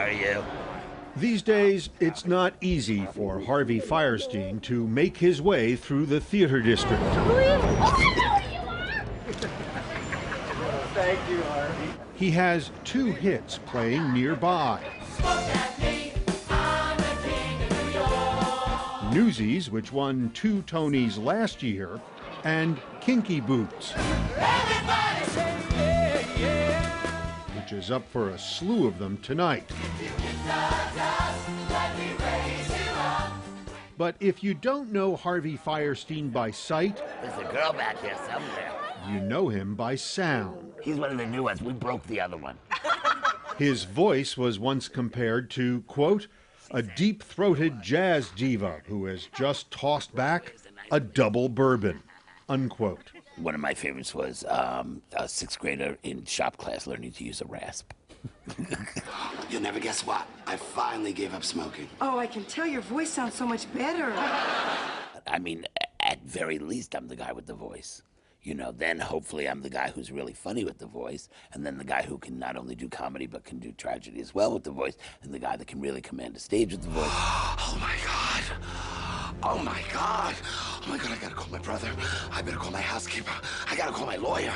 are you? These days, it's not easy for Harvey Fierstein to make his way through the theater district. Thank you, Harvey. He has 2 hits playing nearby. Newsies, which won 2 Tonys last year, and Kinky Boots, which is up for a slew of them tonight. But if you don't know Harvey Fierstein by sight, There's a girl back here somewhere. you know him by sound. He's one of the new ones. We broke the other one. His voice was once compared to, quote, a deep-throated jazz diva who has just tossed back a double bourbon, unquote. One of my favorites was a 6th grader in shop class learning to use a rasp. You'll never guess what. I finally gave up smoking. Oh, I can tell your voice sounds so much better. I mean, at very least, I'm the guy with the voice. You know, then hopefully I'm the guy who's really funny with the voice, and then the guy who can not only do comedy but can do tragedy as well with the voice, and the guy that can really command a stage with the voice. Oh my God. Oh my God. Oh my God, I gotta call my brother. I better call my housekeeper. I gotta call my lawyer.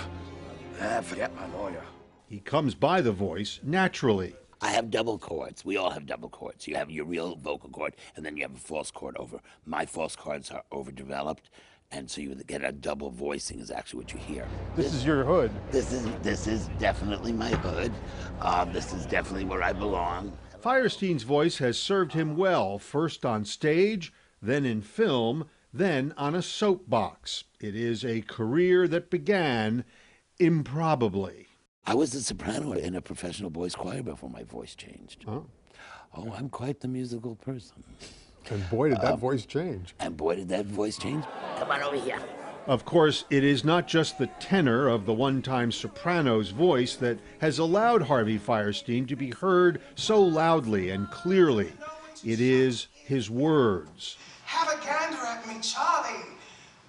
Forget my lawyer. He comes by the voice naturally. I have double chords. We all have double chords. You have your real vocal cord, and then you have a false chord over. My false chords are overdeveloped, and so you get a double voicing is actually what you hear. This is your hood. This is definitely my hood. This is definitely where I belong. Fierstein's voice has served him well, first on stage, then in film, then on a soapbox. It is a career that began improbably. I was a soprano in a professional boys choir before my voice changed. Oh. Oh, I'm quite the musical person. And boy, did that voice change. And boy, did that voice change. Come on over here. Of course, it is not just the tenor of the one-time soprano's voice that has allowed Harvey Fierstein to be heard so loudly and clearly. It is his words. Have a gander at me, Charlie.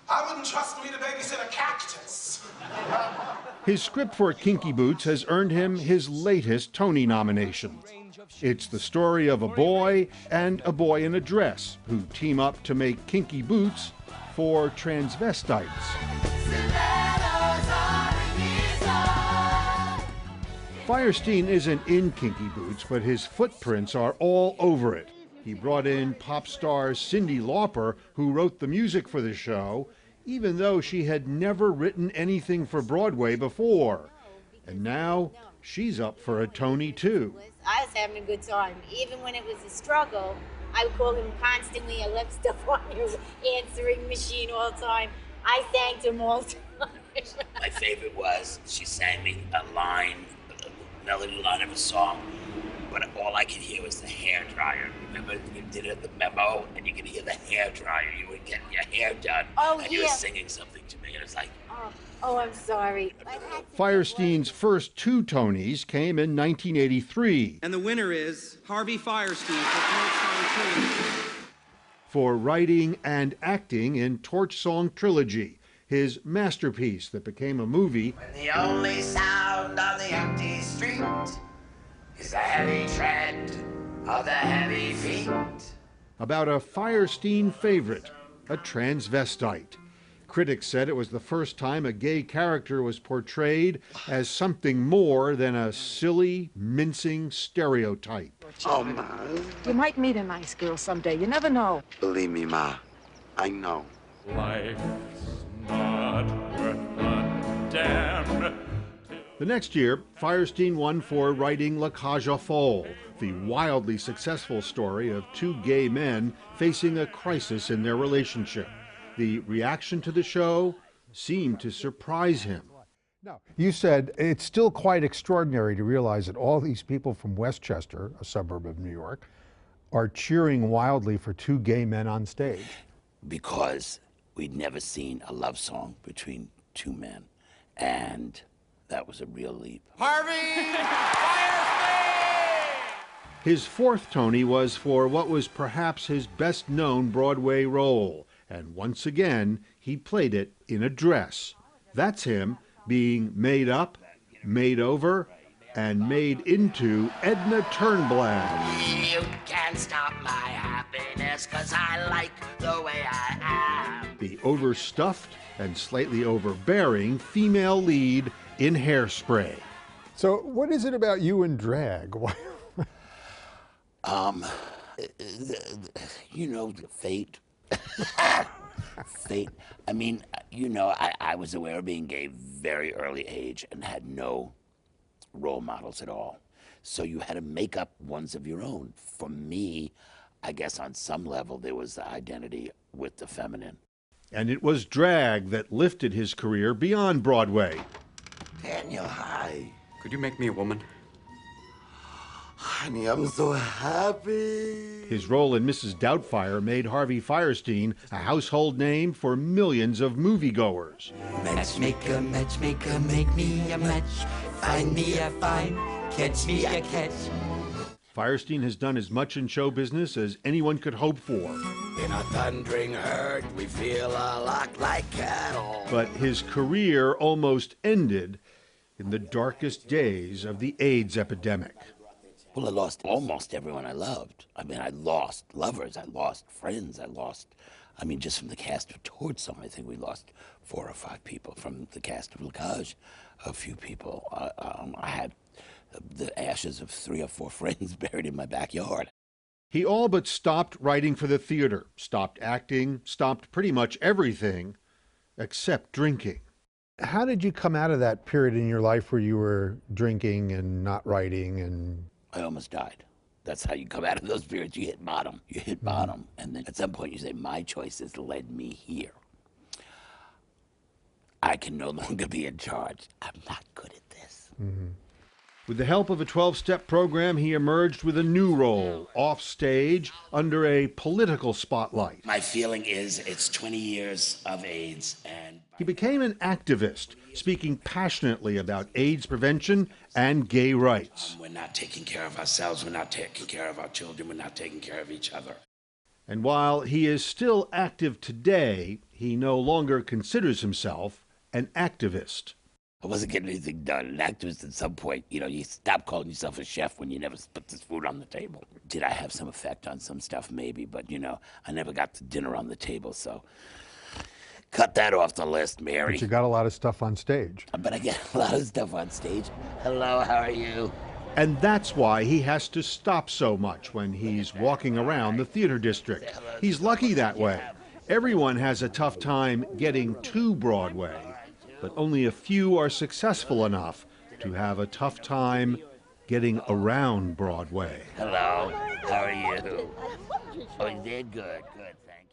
I wouldn't trust me to babysit a cactus. His script for Kinky Boots has earned him his latest Tony nomination. It's the story of a boy and a boy in a dress who team up to make kinky boots for transvestites. Fierstein isn't in Kinky Boots, but his footprints are all over it. He brought in pop star Cyndi Lauper, who wrote the music for the show, even though she had never written anything for Broadway before. And now she's up for a Tony, too. I was having a good time. Even when it was a struggle, I would call him constantly. I left stuff on your answering machine all the time. I thanked him all the time. My favorite was she sang me a line, a melody line of a song, but all I could hear was the hair dryer. Remember, you did it at the memo, and you could hear the hair dryer. You were getting your hair done, and you were singing something to me, and it was like... Oh, I'm sorry. Fierstein's first 2 Tonys came in 1983. And the winner is Harvey Fierstein for Torch Song Trilogy. For writing and acting in Torch Song Trilogy, his masterpiece that became a movie. When the only sound on the empty street is the heavy tread of the heavy feet. About a Fierstein favorite, a transvestite. Critics said it was the first time a gay character was portrayed as something more than a silly, mincing stereotype. Oh, Ma. You might meet a nice girl someday. You never know. Believe me, Ma. I know. Life's not worth a damn. The next year, Fierstein won for writing La Cage aux Folles, the wildly successful story of 2 gay men facing a crisis in their relationship. The reaction to the show seemed to surprise him. Now, you said it's still quite extraordinary to realize that all these people from Westchester, a suburb of New York, are cheering wildly for 2 gay men on stage. Because we'd never seen a love song between 2 men, and that was a real leap. Harvey Fierstein! His 4th Tony was for what was perhaps his best-known Broadway role, and once again, he played it in a dress. That's him being made up, made over, and made into Edna Turnblad. You can't stop my happiness, 'cause I like the way I am. The overstuffed and slightly overbearing female lead in Hairspray. So what is it about you and drag? You know, fate. Fate. I mean, you know, I was aware of being gay very early age and had no role models at all. So you had to make up ones of your own. For me, I guess on some level there was the identity with the feminine. And it was drag that lifted his career beyond Broadway. Daniel, hi. Could you make me a woman? Honey, I'm so happy. His role in Mrs. Doubtfire made Harvey Fierstein a household name for millions of moviegoers. Matchmaker, matchmaker, make me a match. Find me a find, catch me a catch. Fierstein has done as much in show business as anyone could hope for. In a thundering herd, we feel a lot like cattle. But his career almost ended in the darkest days of the AIDS epidemic. Well, I lost almost everyone I loved. I mean, I lost lovers, I lost friends, just from the cast of Towards Some, I think we lost 4 or 5 people. From the cast of Lacage, a few people. I had the ashes of 3 or 4 friends buried in my backyard. He all but stopped writing for the theater, stopped acting, stopped pretty much everything except drinking. How did you come out of that period in your life where you were drinking and not writing and... I almost died. That's how you come out of those periods. You hit bottom. You hit bottom. And then at some point you say, my choices led me here. I can no longer be in charge. I'm not good at this. With the help of a 12-step program, he emerged with a new role, off stage, under a political spotlight. My feeling is it's 20 years of AIDS, and he became an activist, speaking passionately about AIDS prevention and gay rights. We're not taking care of ourselves, we're not taking care of our children, we're not taking care of each other. And while he is still active today, he no longer considers himself an activist. I wasn't getting anything done. An activist at some point, you stop calling yourself a chef when you never put this food on the table. Did I have some effect on some stuff? Maybe, but I never got the dinner on the table, so cut that off the list, Mary. But you got a lot of stuff on stage. But I get a lot of stuff on stage. Hello, how are you? And that's why he has to stop so much when he's walking around the theater district. He's lucky that way. Everyone has a tough time getting to Broadway, but only a few are successful enough to have a tough time getting around Broadway. Hello, how are you? Oh, you did good, thank you.